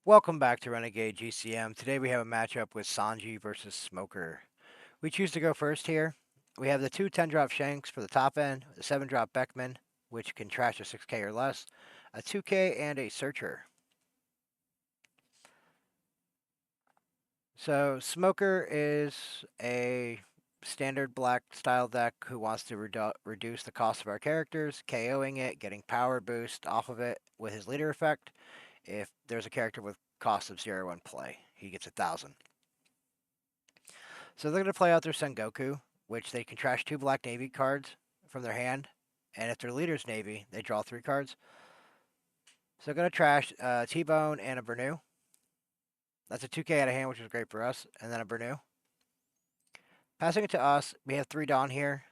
Welcome back to Renegade GCM. Today we have a matchup with Sanji versus Smoker. We choose to go first here. We have the two 10-drop Shanks for the top end, the 7-drop Beckman, which can trash a 6k or less, a 2k, and a Searcher. So Smoker is a standard black style deck who wants to reduce the cost of our characters, KOing it, getting power boost off of it with his leader effect. If there's a character with cost of 0 in play, he gets 1,000. So they're going to play out their Sengoku, which they can trash 2 Black Navy cards from their hand. And if their leader's Navy, they draw 3 cards. So they're going to trash T-Bone and a Bernu. That's a 2k out of hand, which is great for us. And then a Bernu. Passing it to us, we have 3 Dawn here.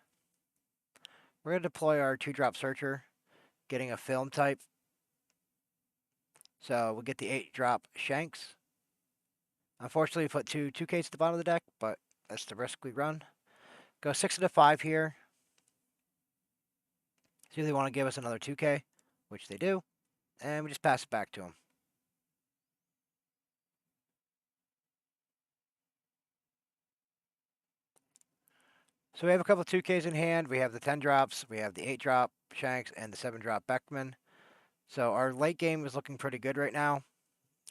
We're going to deploy our 2-drop Searcher, getting a film type. So we'll get the 8-drop Shanks. Unfortunately, we put 2Ks at the bottom of the deck, but that's the risk we run. Go 6 into 5 here. See if they want to give us another 2k, which they do. And we just pass it back to them. So we have a couple of 2Ks in hand. We have the 10 drops, we have the 8 drop Shanks, and the 7 drop Beckman. So our late game is looking pretty good right now.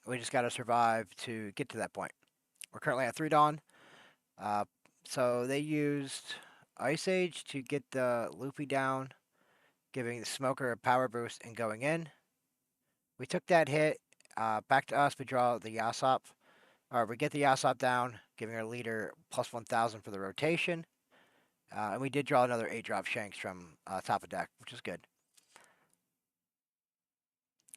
We just got to survive to get to that point. We're currently at 3 Dawn. So they used Ice Age to get the Luffy down, giving the Smoker a power boost and going in. We took that hit. Back to us, we draw the Yasop. Or we get the Yasop down, giving our leader plus 1,000 for the rotation. And we did draw another 8-drop Shanks from top of deck, which is good.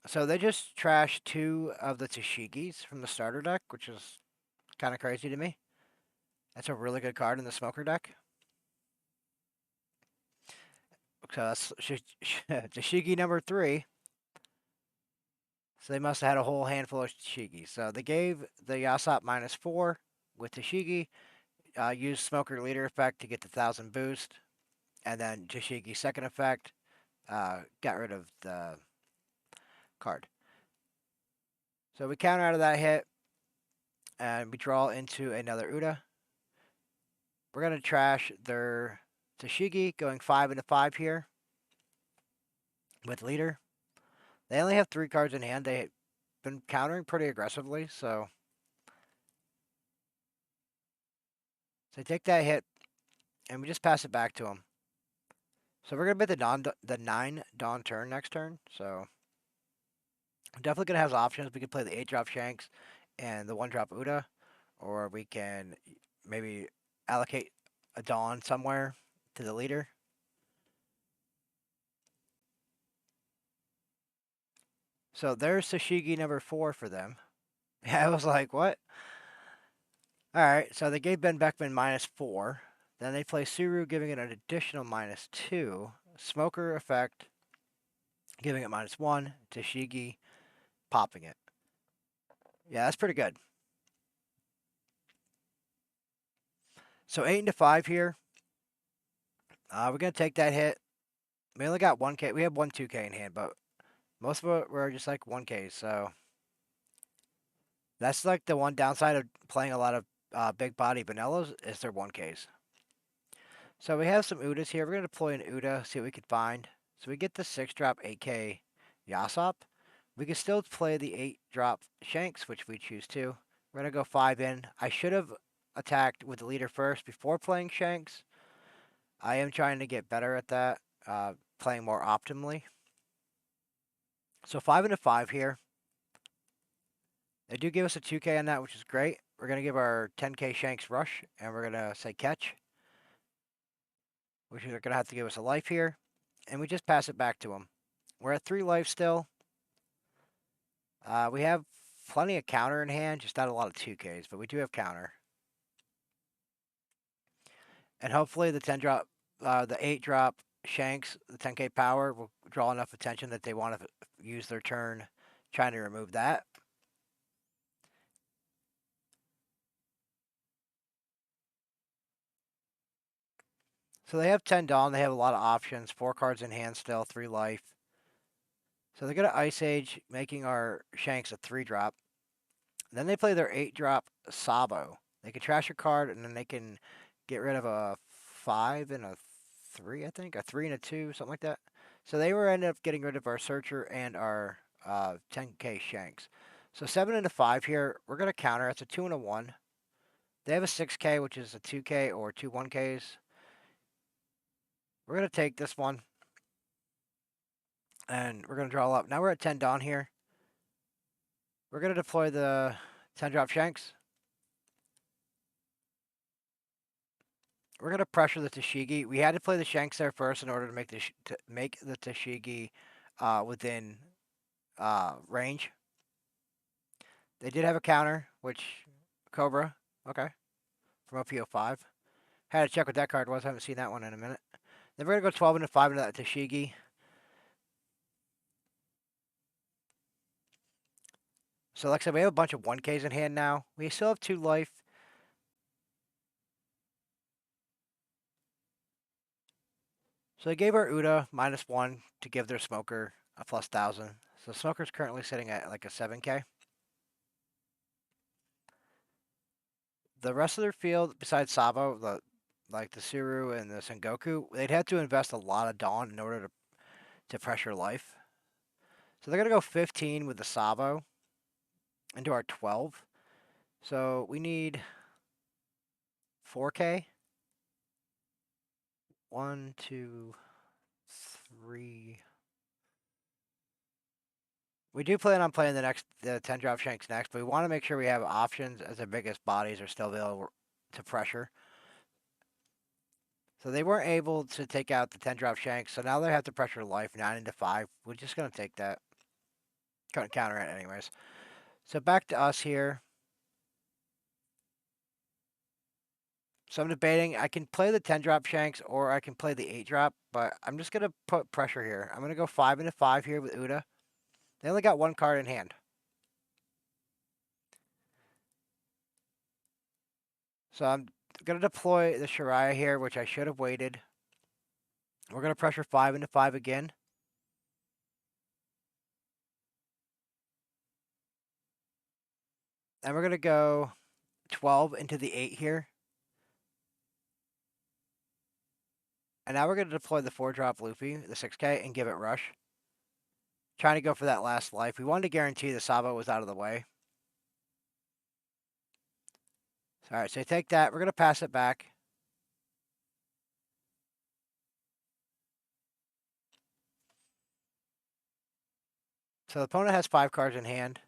So they just trashed 2 of the Tashigis from the starter deck, which is kind of crazy to me. That's a really good card in the Smoker deck. So that's Tashigi number 3. So they must have had a whole handful of Tashigi. So they gave the Yasop -4 with Tashigi. Used Smoker leader effect to get the 1,000 boost. And then Tashigi's second effect got rid of the card. So we counter out of that hit, and we draw into another Uda. We're going to trash their Tashigi, going 5 into 5 here with leader. They only have 3 cards in hand. They've been countering pretty aggressively, so they take that hit, and we just pass it back to them. So we're going to bet the 9 Dawn turn next turn, so definitely going to have options. We could play the 8-drop Shanks and the 1-drop Uda, or we can maybe allocate a Dawn somewhere to the leader. So there's Tashigi number 4 for them. I was like, what? Alright, so they gave Ben Beckman -4. Then they play Suru, giving it an additional -2. Smoker effect, giving it -1. Tashigi, popping it. Yeah, that's pretty good. So 8 into 5 here. We're going to take that hit. We only got 1k. We have 1 2k in hand, but most of it were just like 1k. So that's like the one downside of playing a lot of big body vanillas is their 1ks. So we have some Udas here. We're going to deploy an Uda, see what we can find. So we get the 6-drop 8k Yasop. We can still play the 8-drop Shanks, which we choose to. We're going to go 5 in. I should have attacked with the leader first before playing Shanks. I am trying to get better at that, playing more optimally. So 5 into 5 here. They do give us a 2k on that, which is great. We're going to give our 10k Shanks rush, and we're going to say catch, which is going to have to give us a life here. And we just pass it back to them. We're at 3 life still. We have plenty of counter in hand, just not a lot of 2Ks, but we do have counter. And hopefully the 10-drop, the 8-drop Shanks, the 10k power will draw enough attention that they want to use their turn trying to remove that. So they have 10 Dawn. They have a lot of options. 4 cards in hand still, 3 life. So they're going to Ice Age, making our Shanks a 3-drop. Then they play their 8-drop Sabo. They can trash your card, and then they can get rid of a 5 and a 3, I think. A 3 and a 2, something like that. So they were ended up getting rid of our Searcher and our 10k Shanks. So 7 and a 5 here. We're going to counter. It's a 2 and a 1. They have a 6k, which is a 2k or 2 1ks. We're going to take this one. And we're going to draw up. Now we're at 10 Dawn here. We're going to deploy the 10-drop Shanks. We're going to pressure the Tashigi. We had to play the Shanks there first in order to make the Tashigi within range. They did have a counter, which Cobra, okay, from OP05. Had to check what that card was. I haven't seen that one in a minute. Then we're going to go 12 into 5 into that Tashigi. So like I said, we have a bunch of 1Ks in hand now. We still have 2 life. So they gave our Uda -1 to give their Smoker a +1000. So Smoker's currently sitting at like a 7K. The rest of their field, besides Sabo, like the Suru and the Sengoku, they'd have to invest a lot of Dawn in order to pressure life. So they're going to go 15 with the Sabo into our 12. So we need 4K. 1, 2, 3. We do plan on playing the 10-drop Shanks next, but we want to make sure we have options as the biggest bodies are still available to pressure. So they weren't able to take out the 10-drop Shanks, so now they have to pressure life 9 into 5. We're just going to take that. Couldn't counter it anyways. So back to us here. So I'm debating, I can play the 10-drop Shanks or I can play the 8-drop, but I'm just going to put pressure here. I'm going to go 5 into 5 here with Uda. They only got 1 card in hand. So I'm going to deploy the Shariah here, which I should have waited. We're going to pressure 5 into 5 again. And we're going to go 12 into the 8 here. And now we're going to deploy the 4-drop Luffy, the 6K, and give it rush. Trying to go for that last life. We wanted to guarantee the Sabo was out of the way. All right, so you take that. We're going to pass it back. So the opponent has 5 cards in hand.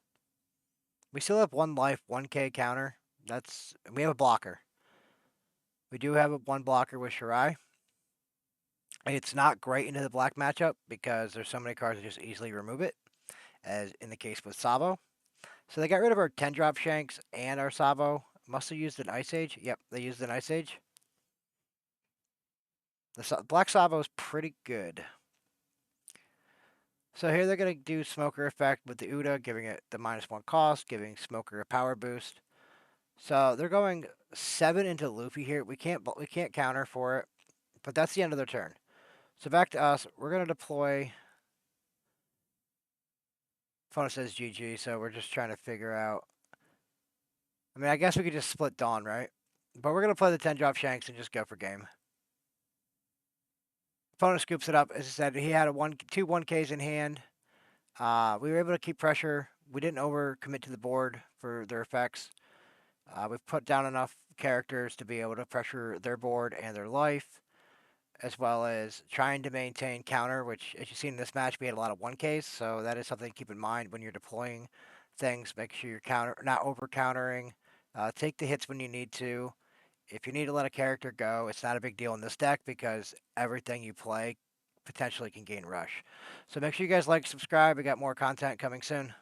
We still have 1 life, 1K counter. We have a blocker. We do have a 1 blocker with Shirai. It's not great into the black matchup because there's so many cards that just easily remove it, as in the case with Sabo. So they got rid of our 10-drop Shanks and our Sabo. Must have used an Ice Age. Yep, they used an Ice Age. The Black Sabo is pretty good. So here they're going to do Smoker effect with the Uda, giving it the -1 cost, giving Smoker a power boost. So they're going 7 into Luffy here. We can't counter for it, but that's the end of their turn. So back to us. We're going to deploy. Phone says GG, so we're just trying to figure out. I mean, I guess we could just split Dawn, right? But we're going to play the 10-drop Shanks and just go for game. Opponent scoops it up. As I said, he had 2 1Ks in hand. We were able to keep pressure. We didn't overcommit to the board for their effects. We've put down enough characters to be able to pressure their board and their life, as well as trying to maintain counter, which, as you've seen in this match, we had a lot of 1Ks, so that is something to keep in mind when you're deploying things. Make sure you're not over-countering. Take the hits when you need to. If you need to let a character go, it's not a big deal in this deck because everything you play potentially can gain rush. So make sure you guys like, subscribe. We got more content coming soon.